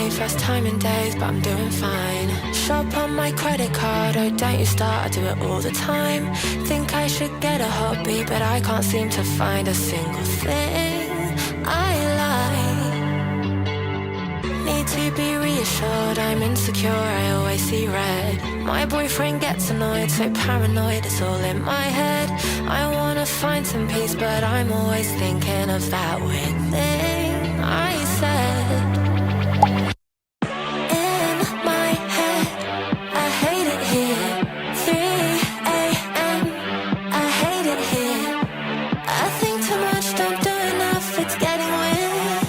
pain, first time in days, but I'm doing fine. Shop on my credit card, oh don't you start, I do it all the time. Think I should get a hobby, but I can't seem to find a single thing I like. Need to be reassured, I'm insecure, I always see red. My boyfriend gets annoyed, so paranoid, it's all in my head. I wanna find some peace, but I'm always thinking of that weird thing I said. In my head, I hate it here. 3 a.m., I hate it here. I think too much, don't do enough, it's getting weird.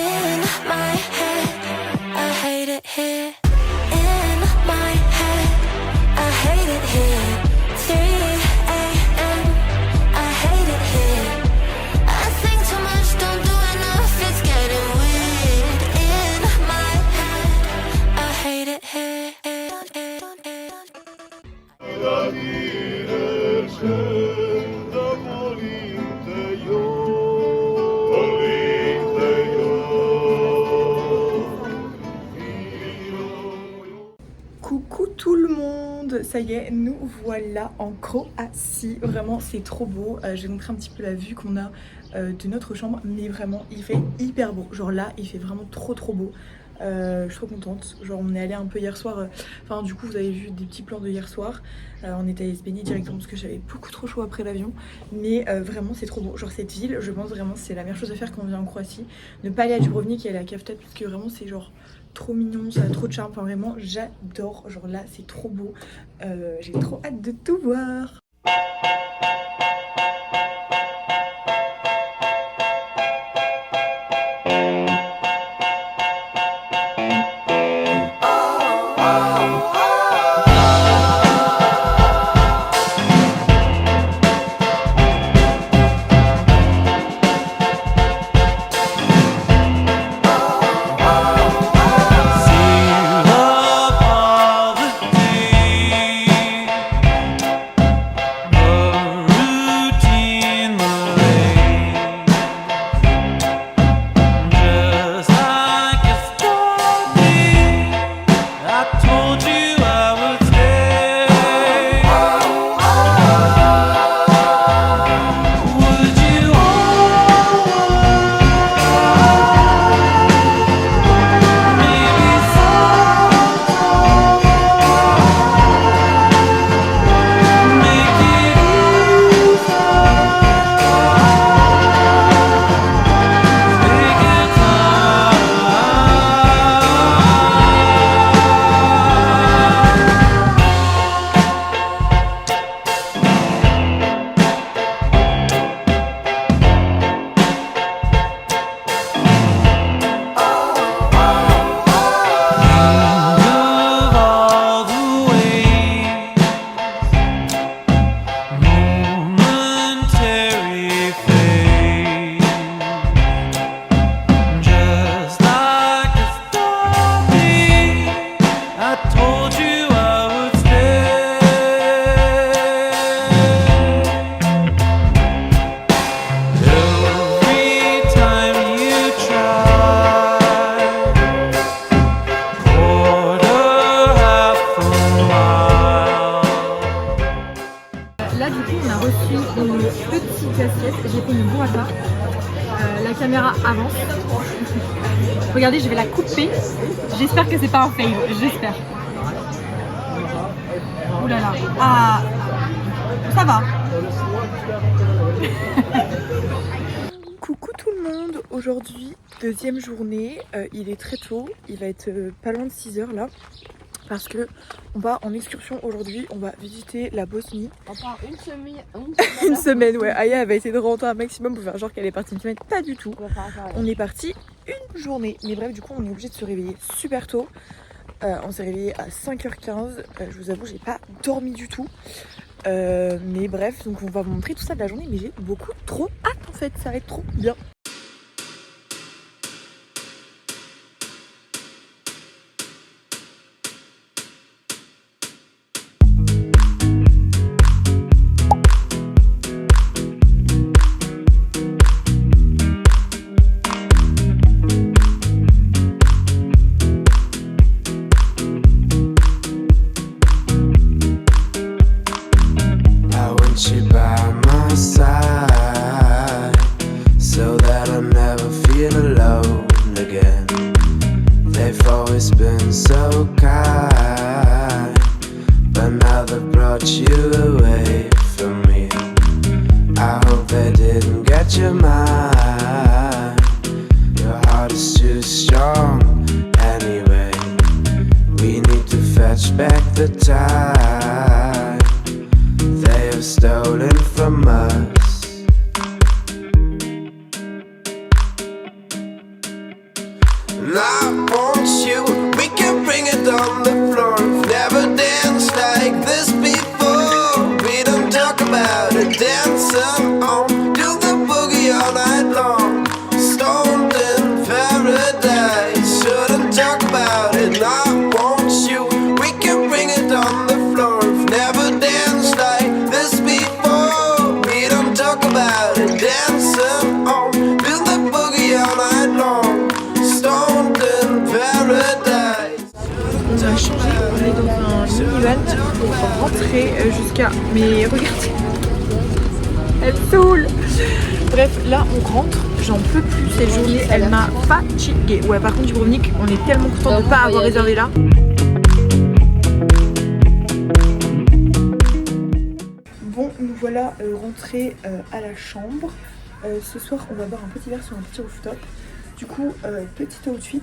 In my head, I hate it here. In my head, I hate it here. 3 a.m., I hate it here. I think too much, don't do enough, it's getting weird. In my head, I hate it here. Coucou tout le monde, ça y est, nous voilà en Croatie. Vraiment c'est trop beau. Je vais vous montrer un petit peu la vue qu'on a de notre chambre, mais vraiment il fait hyper beau. Genre là il fait vraiment trop beau. Je suis trop contente. Genre on est allé un peu hier soir, enfin du coup vous avez vu des petits plans de hier soir. On est allé se baigner directement parce que j'avais beaucoup trop chaud après l'avion. Mais vraiment c'est trop beau. Genre cette ville, je pense vraiment c'est la meilleure chose à faire quand on vient en Croatie. Ne pas aller à Dubrovnik et aller à Kavtat parce que vraiment c'est genre trop mignon, ça a trop de charme. Enfin vraiment j'adore. Genre là c'est trop beau. J'ai trop hâte de tout voir. Là du coup on a reçu une petite casquette, j'ai fait une burrata. La caméra avance. Regardez, je vais la couper. J'espère que c'est pas un fail, j'espère. Ouh là là. Ah, ça va. Coucou tout le monde, aujourd'hui deuxième journée, il est très tôt, il va être pas loin de 6 h là. Parce que on va en excursion aujourd'hui, on va visiter la Bosnie. Enfin une semaine. Une semaine, ouais. Aya avait essayé de rentrer un maximum pour faire genre qu'elle est partie une semaine, pas du tout. On est parti une journée, mais bref du coup on est obligé de se réveiller super tôt. On s'est réveillé à 5h15, je vous avoue j'ai pas dormi du tout. Mais bref, donc on va vous montrer tout ça de la journée, mais j'ai beaucoup trop hâte en fait, ça va être trop bien. you away from me. I hope they didn't get your mind. Your heart is too strong anyway. We need to fetch back the time they have stolen from us. And I want you, we can bring it on the floor. We've never danced like this before. We don't talk about it, dancing on, do the boogie all night long. Stoned in paradise, shouldn't talk about it. And I want you, we can bring it on the floor. We've never danced like this before. We don't talk about it, dancing on, do the boogie all night long. Stoned in paradise. On a changé, on est dans un minivan pour rentrer jusqu'à... Mais regardez, elle saoule. Bref, là on rentre, j'en peux plus cette journée, elle m'a fatiguée. Ouais, par contre Dubrovnik, on est tellement content de ne pas avoir réservé là. Bon, nous voilà rentrés à la chambre. Ce soir on va boire un petit verre sur un petit rooftop. Du coup, petit outfit.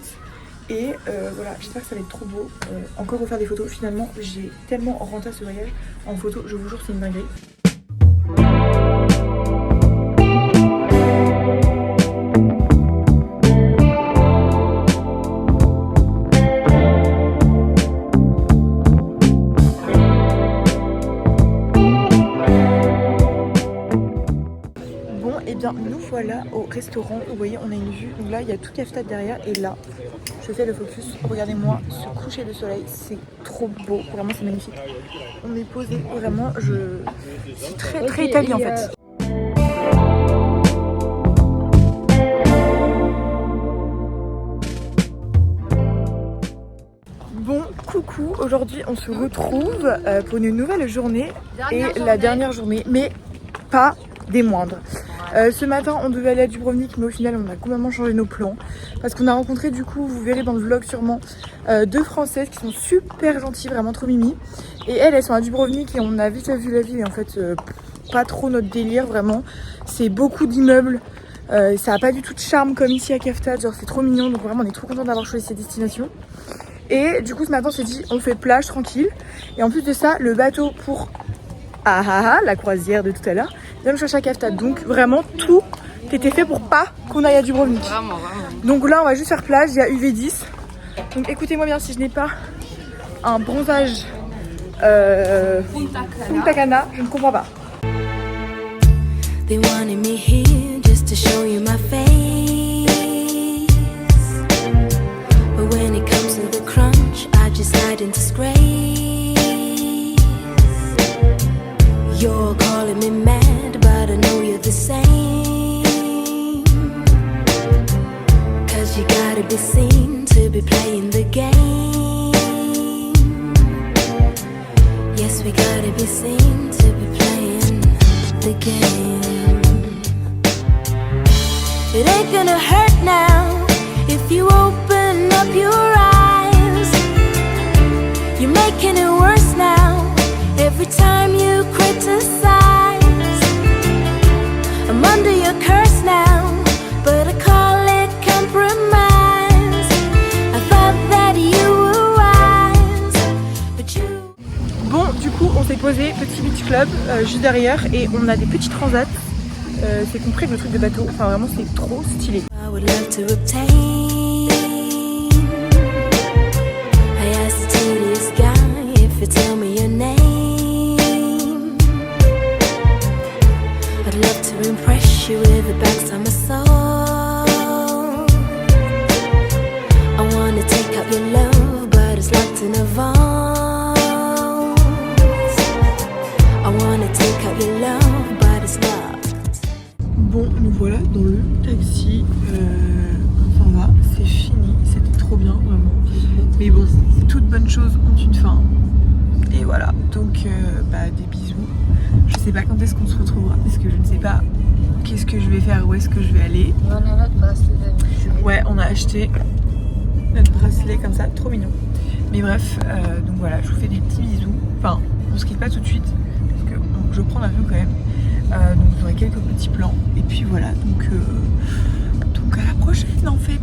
Et voilà, j'espère que ça va être trop beau. Encore refaire des photos. Finalement, j'ai tellement rentré ce voyage en photo, je vous jure, c'est une dinguerie. Nous voilà au restaurant, vous voyez on a une vue, donc là il y a tout Kefstad derrière et là je fais le focus, regardez-moi ce coucher de soleil, c'est trop beau, vraiment c'est magnifique. On est posé, vraiment c'est très très italien en fait. Bon, coucou, aujourd'hui on se retrouve pour une nouvelle journée et la dernière journée, mais pas des moindres. Ce matin on devait aller à Dubrovnik mais au final on a complètement changé nos plans parce qu'on a rencontré, du coup vous verrez dans le vlog sûrement, deux Françaises qui sont super gentilles, vraiment trop mimi, et elles sont à Dubrovnik et on a vite vu la ville et en fait pas trop notre délire vraiment, c'est beaucoup d'immeubles, ça a pas du tout de charme comme ici à Kefstad, genre c'est trop mignon, donc vraiment on est trop content d'avoir choisi cette destination. Et du coup ce matin on s'est dit on fait plage tranquille, et en plus de ça le bateau pour la croisière de tout à l'heure vient me chercher à Kefstad, donc vraiment tout était fait pour pas qu'on aille à Dubrovnik. Vraiment. Donc là on va juste faire plage, il y a UV10, donc écoutez-moi bien, si je n'ai pas un bronzage Punta Cana, je ne comprends pas. They wanted me here just to show you my face, but when it comes to the crunch I just hide in disgrace. You're calling me mad, but I know you're the same, 'cause you gotta be seen to be playing the game. Yes, we gotta be seen to be playing the game. It ain't gonna hurt now if you open up your eyes. You're making it worse now every time you criticize. I'm under your curse now, but I call it compromise. I thought that you were wise, but you... Bon, du coup on s'est posé, petit beach club juste derrière, et on a des petits transats. C'est compris le truc de bateau, enfin vraiment c'est trop stylé. I would love to obtain. I asked the tedious guy if you tell me your name. I'd love to impress you with the backs of my soul. I wanna take up your love, but it's locked in a vault. I wanna take up your love, but it's locked. Bon, nous voilà dans le taxi, on s'en va, c'est fini, c'était trop bien vraiment. Mais bon, toutes bonnes choses ont une fin. Et voilà, donc des bisous. Je sais pas quand est-ce qu'on se retrouvera, parce que je ne sais pas qu'est-ce que je vais faire, où est-ce que je vais aller. On a notre bracelet. Ouais, on a acheté notre bracelet comme ça, trop mignon. Mais bref, donc voilà, je vous fais des petits bisous. Enfin, on se quitte pas tout de suite parce que bon, je prends l'avion quand même. Donc j'aurai quelques petits plans et puis voilà, donc à la prochaine en fait.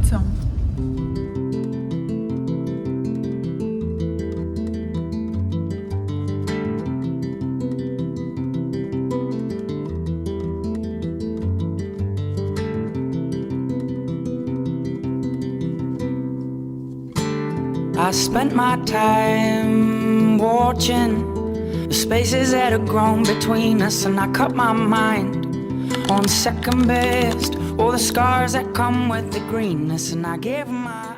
I spent my time watching the spaces that have grown between us, and I cut my mind on second best, all the scars that come with the greenness, and I gave my